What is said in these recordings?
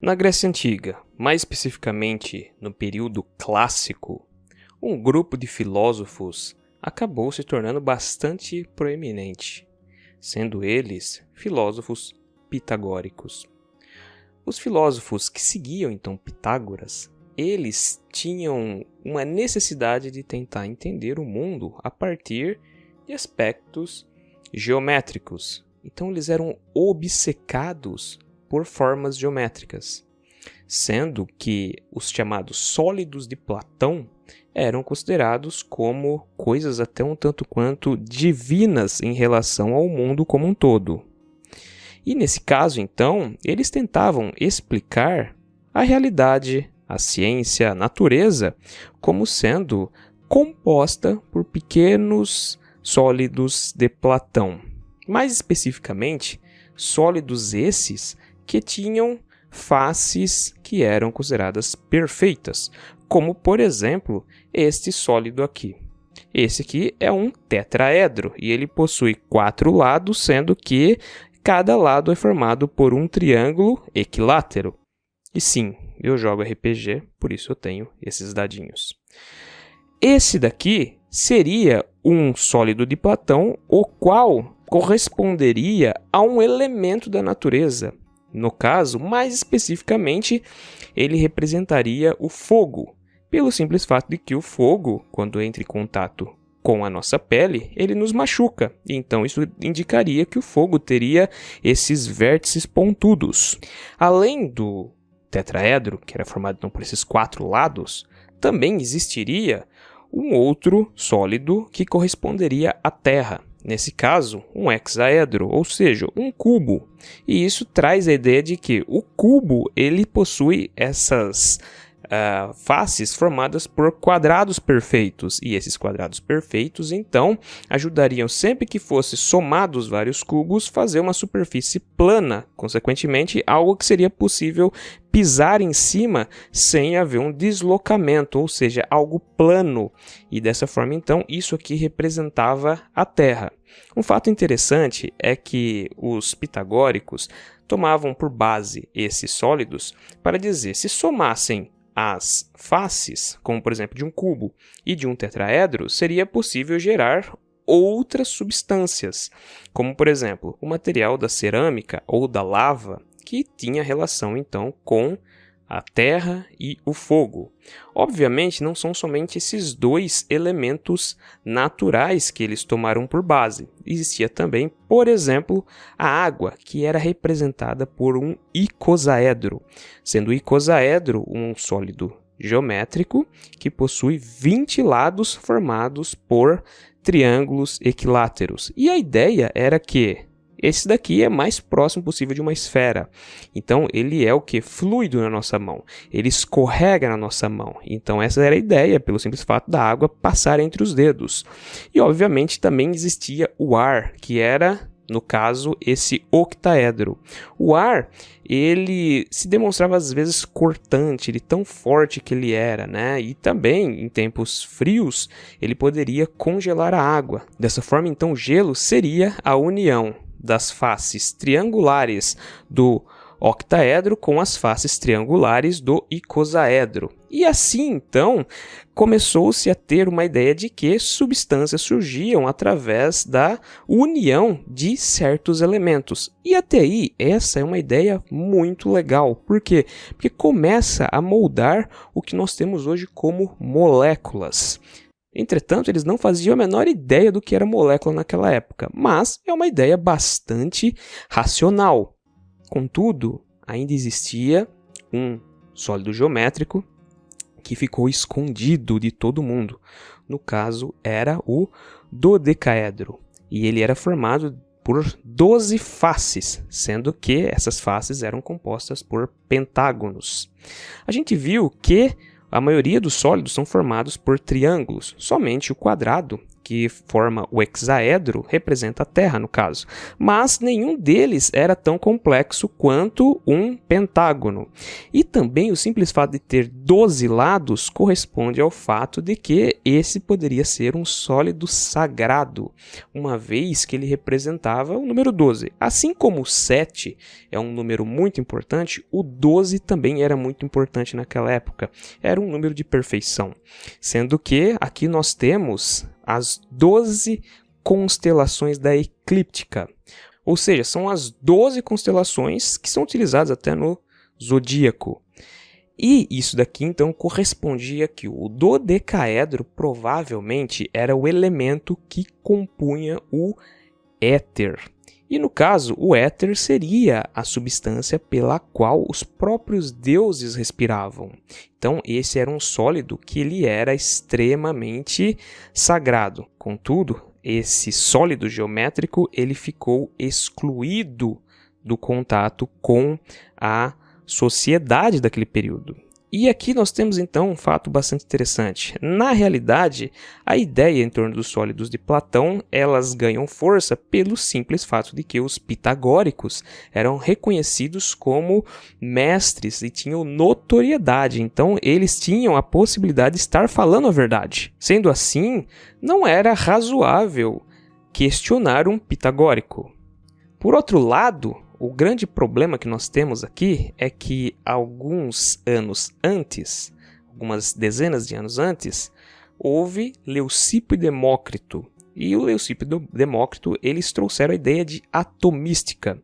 Na Grécia Antiga, mais especificamente no período clássico, um grupo de filósofos acabou se tornando bastante proeminente, sendo eles filósofos pitagóricos. Os filósofos que seguiam então Pitágoras, eles tinham uma necessidade de tentar entender o mundo a partir de aspectos geométricos. Então eles eram obcecados por formas geométricas, sendo que os chamados sólidos de Platão eram considerados como coisas até um tanto quanto divinas em relação ao mundo como um todo. E nesse caso, então, eles tentavam explicar a realidade, a ciência, a natureza, como sendo composta por pequenos sólidos de Platão. Mais especificamente, sólidos esses que tinham faces que eram consideradas perfeitas, como, por exemplo, este sólido aqui. Esse aqui é um tetraedro e ele possui 4 lados, sendo que cada lado é formado por um triângulo equilátero. E sim, eu jogo RPG, por isso eu tenho esses dadinhos. Esse daqui seria um sólido de Platão, o qual corresponderia a um elemento da natureza. No caso, mais especificamente, ele representaria o fogo, pelo simples fato de que o fogo, quando entra em contato com a nossa pele, ele nos machuca. Então, isso indicaria que o fogo teria esses vértices pontudos. Além do tetraedro, que era formado então por esses 4 lados, também existiria um outro sólido que corresponderia à Terra. Nesse caso, um hexaedro, ou seja, um cubo. E isso traz a ideia de que o cubo ele possui essas faces formadas por quadrados perfeitos. E esses quadrados perfeitos, então, ajudariam sempre que fosse somados vários cubos, fazer uma superfície plana. Consequentemente, algo que seria possível pisar em cima sem haver um deslocamento, ou seja, algo plano. E dessa forma, então, isso aqui representava a Terra. Um fato interessante é que os pitagóricos tomavam por base esses sólidos para dizer, se somassem as faces, como por exemplo de um cubo e de um tetraedro, seria possível gerar outras substâncias, como por exemplo o material da cerâmica ou da lava, que tinha relação então com a terra e o fogo. Obviamente não são somente esses 2 elementos naturais que eles tomaram por base. Existia também, por exemplo, a água, que era representada por um icosaedro, sendo o icosaedro um sólido geométrico que possui 20 lados formados por triângulos equiláteros. E a ideia era que esse daqui é mais próximo possível de uma esfera. Então, ele é o que? Fluido na nossa mão. Ele escorrega na nossa mão. Então, essa era a ideia, pelo simples fato da água passar entre os dedos. E, obviamente, também existia o ar, que era, no caso, esse octaedro. O ar, ele se demonstrava às vezes cortante, de tão forte que ele era, né? E também, em tempos frios, ele poderia congelar a água. Dessa forma, então, o gelo seria a união das faces triangulares do octaedro com as faces triangulares do icosaedro. E assim, então, começou-se a ter uma ideia de que substâncias surgiam através da união de certos elementos. E até aí, essa é uma ideia muito legal. Por quê? Porque começa a moldar o que nós temos hoje como moléculas. Entretanto, eles não faziam a menor ideia do que era molécula naquela época, mas é uma ideia bastante racional. Contudo, ainda existia um sólido geométrico que ficou escondido de todo mundo. No caso, era o dodecaedro, e ele era formado por 12 faces, sendo que essas faces eram compostas por pentágonos. A gente viu que a maioria dos sólidos são formados por triângulos, somente o quadrado, que forma o hexaedro, representa a Terra no caso, mas nenhum deles era tão complexo quanto um pentágono. E também o simples fato de ter 12 lados corresponde ao fato de que esse poderia ser um sólido sagrado, uma vez que ele representava o número 12. Assim como o 7 é um número muito importante, o 12 também era muito importante naquela época. Era um número de perfeição, sendo que aqui nós temos as 12 constelações da eclíptica, ou seja, são as 12 constelações que são utilizadas até no zodíaco. E isso daqui então correspondia que o dodecaedro provavelmente era o elemento que compunha o éter. E no caso, o éter seria a substância pela qual os próprios deuses respiravam. Então, esse era um sólido que ele era extremamente sagrado. Contudo, esse sólido geométrico ele ficou excluído do contato com a sociedade daquele período. E aqui nós temos então um fato bastante interessante. Na realidade, a ideia em torno dos sólidos de Platão, elas ganham força pelo simples fato de que os pitagóricos eram reconhecidos como mestres e tinham notoriedade. Então, eles tinham a possibilidade de estar falando a verdade. Sendo assim, não era razoável questionar um pitagórico. Por outro lado, o grande problema que nós temos aqui é que alguns anos antes, algumas dezenas de anos antes, houve Leucipo e Demócrito. E o Leucipo e Demócrito, eles trouxeram a ideia de atomística.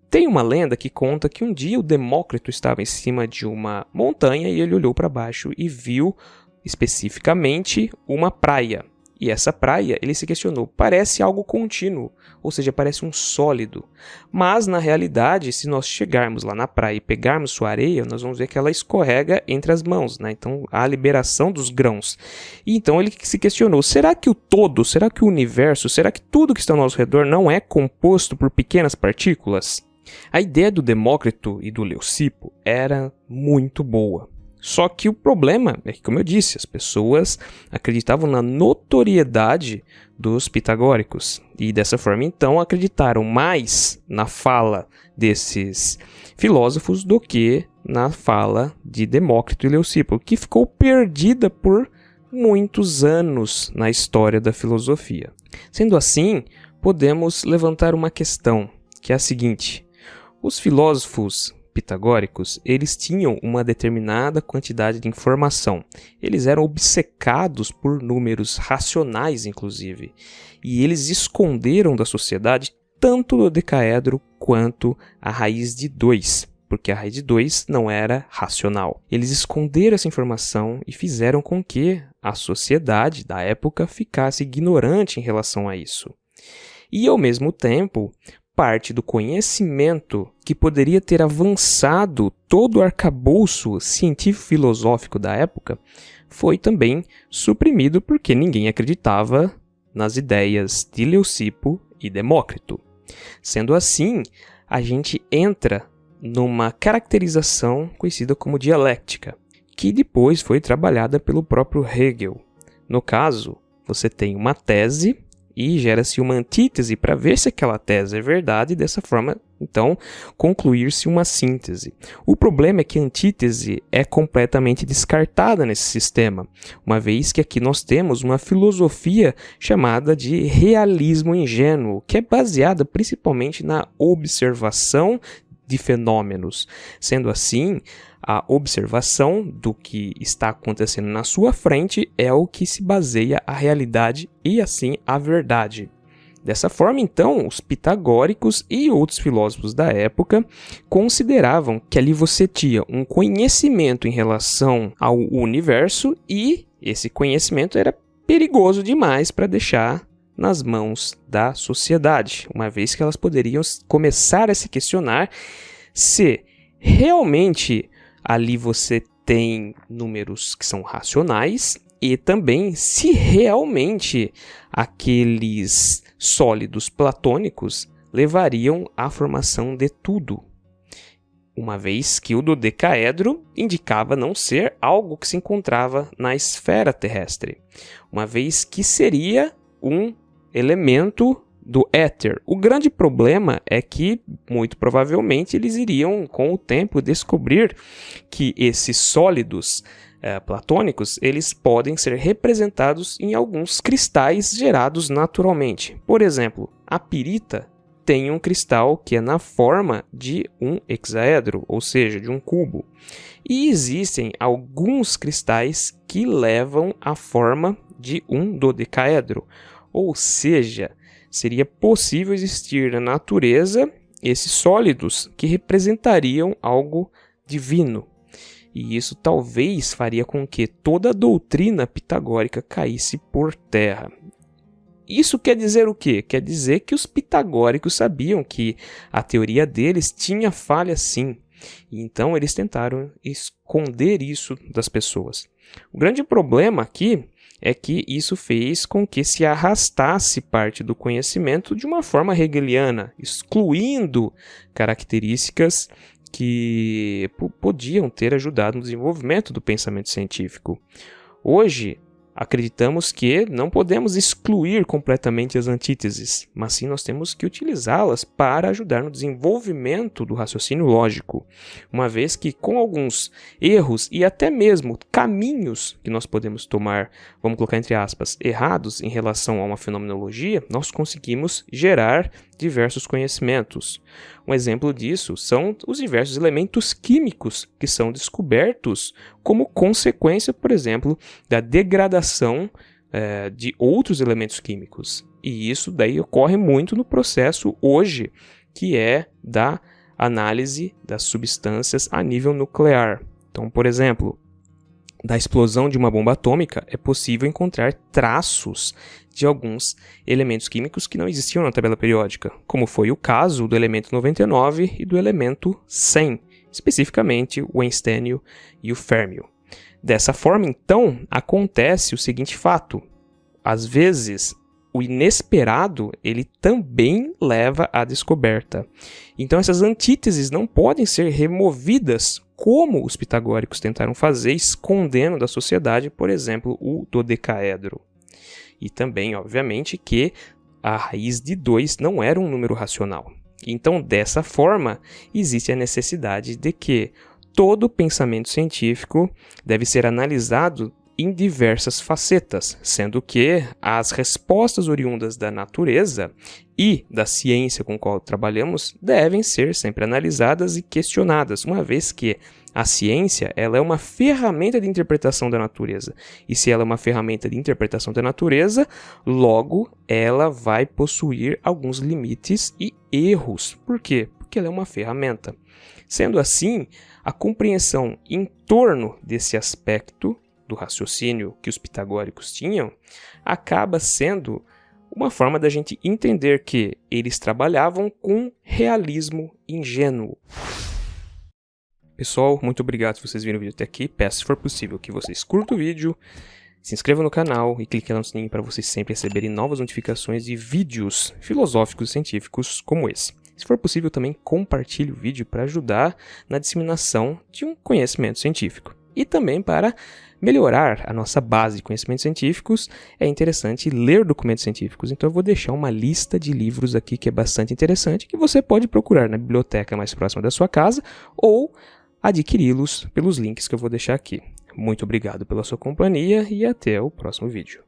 Tem uma lenda que conta que um dia o Demócrito estava em cima de uma montanha e ele olhou para baixo e viu especificamente uma praia. E essa praia, ele se questionou, parece algo contínuo, ou seja, parece um sólido. Mas, na realidade, se nós chegarmos lá na praia e pegarmos sua areia, nós vamos ver que ela escorrega entre as mãos, né? Então, há a liberação dos grãos. E então ele se questionou, será que o todo, será que o universo, será que tudo que está ao nosso redor não é composto por pequenas partículas? A ideia do Demócrito e do Leucipo era muito boa. Só que o problema é que, como eu disse, as pessoas acreditavam na notoriedade dos pitagóricos. E dessa forma, então, acreditaram mais na fala desses filósofos do que na fala de Demócrito e Leucipo, que ficou perdida por muitos anos na história da filosofia. Sendo assim, podemos levantar uma questão, que é a seguinte: os filósofos pitagóricos, eles tinham uma determinada quantidade de informação. Eles eram obcecados por números racionais, inclusive. E eles esconderam da sociedade tanto o dodecaedro quanto a raiz de 2, porque a raiz de 2 não era racional. Eles esconderam essa informação e fizeram com que a sociedade da época ficasse ignorante em relação a isso. E, ao mesmo tempo, parte do conhecimento que poderia ter avançado todo o arcabouço científico-filosófico da época foi também suprimido porque ninguém acreditava nas ideias de Leucipo e Demócrito. Sendo assim, a gente entra numa caracterização conhecida como dialéctica, que depois foi trabalhada pelo próprio Hegel. No caso, você tem uma tese e gera-se uma antítese para ver se aquela tese é verdade e dessa forma, então, concluir-se uma síntese. O problema é que a antítese é completamente descartada nesse sistema, uma vez que aqui nós temos uma filosofia chamada de realismo ingênuo, que é baseada principalmente na observação de fenômenos. Sendo assim, a observação do que está acontecendo na sua frente é o que se baseia a realidade e assim a verdade. Dessa forma, então, os pitagóricos e outros filósofos da época consideravam que ali você tinha um conhecimento em relação ao universo e esse conhecimento era perigoso demais para deixar nas mãos da sociedade, uma vez que elas poderiam começar a se questionar se realmente ali você tem números que são racionais e também se realmente aqueles sólidos platônicos levariam à formação de tudo, uma vez que o dodecaedro indicava não ser algo que se encontrava na esfera terrestre, uma vez que seria um elemento do éter. O grande problema é que, muito provavelmente, eles iriam, com o tempo, descobrir que esses sólidos platônicos, eles podem ser representados em alguns cristais gerados naturalmente. Por exemplo, a pirita tem um cristal que é na forma de um hexaedro, ou seja, de um cubo. E existem alguns cristais que levam a forma de um dodecaedro, ou seja, seria possível existir na natureza esses sólidos que representariam algo divino. E isso talvez faria com que toda a doutrina pitagórica caísse por terra. Isso quer dizer o quê? Quer dizer que os pitagóricos sabiam que a teoria deles tinha falha sim. E então eles tentaram esconder isso das pessoas. O grande problema aqui é que isso fez com que se arrastasse parte do conhecimento de uma forma hegeliana, excluindo características que podiam ter ajudado no desenvolvimento do pensamento científico. Hoje, acreditamos que não podemos excluir completamente as antíteses, mas sim nós temos que utilizá-las para ajudar no desenvolvimento do raciocínio lógico, uma vez que com alguns erros e até mesmo caminhos que nós podemos tomar, vamos colocar entre aspas, errados em relação a uma fenomenologia, nós conseguimos gerar diversos conhecimentos. Um exemplo disso são os diversos elementos químicos que são descobertos como consequência, por exemplo, da degradação de outros elementos químicos. E isso daí ocorre muito no processo hoje, que é da análise das substâncias a nível nuclear. Então, por exemplo, da explosão de uma bomba atômica é possível encontrar traços de alguns elementos químicos que não existiam na tabela periódica, como foi o caso do elemento 99 e do elemento 100, especificamente o einstênio e o férmio. Dessa forma, então, acontece o seguinte fato: às vezes, o inesperado ele também leva à descoberta. Então, essas antíteses não podem ser removidas como os pitagóricos tentaram fazer, escondendo da sociedade, por exemplo, o dodecaedro. E também, obviamente, que a raiz de 2 não era um número racional. Então, dessa forma, existe a necessidade de que todo pensamento científico deve ser analisado em diversas facetas, sendo que as respostas oriundas da natureza e da ciência com a qual trabalhamos devem ser sempre analisadas e questionadas, uma vez que a ciência ela é uma ferramenta de interpretação da natureza. E se ela é uma ferramenta de interpretação da natureza, logo ela vai possuir alguns limites e erros. Por quê? Porque ela é uma ferramenta. Sendo assim, a compreensão em torno desse aspecto do raciocínio que os pitagóricos tinham acaba sendo uma forma da gente entender que eles trabalhavam com realismo ingênuo. Pessoal, muito obrigado se vocês viram o vídeo até aqui. Peço, se for possível, que vocês curtam o vídeo, se inscrevam no canal e cliquem no sininho para vocês sempre receberem novas notificações de vídeos filosóficos e científicos como esse. Se for possível, também compartilhe o vídeo para ajudar na disseminação de um conhecimento científico. E também para melhorar a nossa base de conhecimentos científicos, é interessante ler documentos científicos. Então eu vou deixar uma lista de livros aqui que é bastante interessante, que você pode procurar na biblioteca mais próxima da sua casa ou adquiri-los pelos links que eu vou deixar aqui. Muito obrigado pela sua companhia e até o próximo vídeo.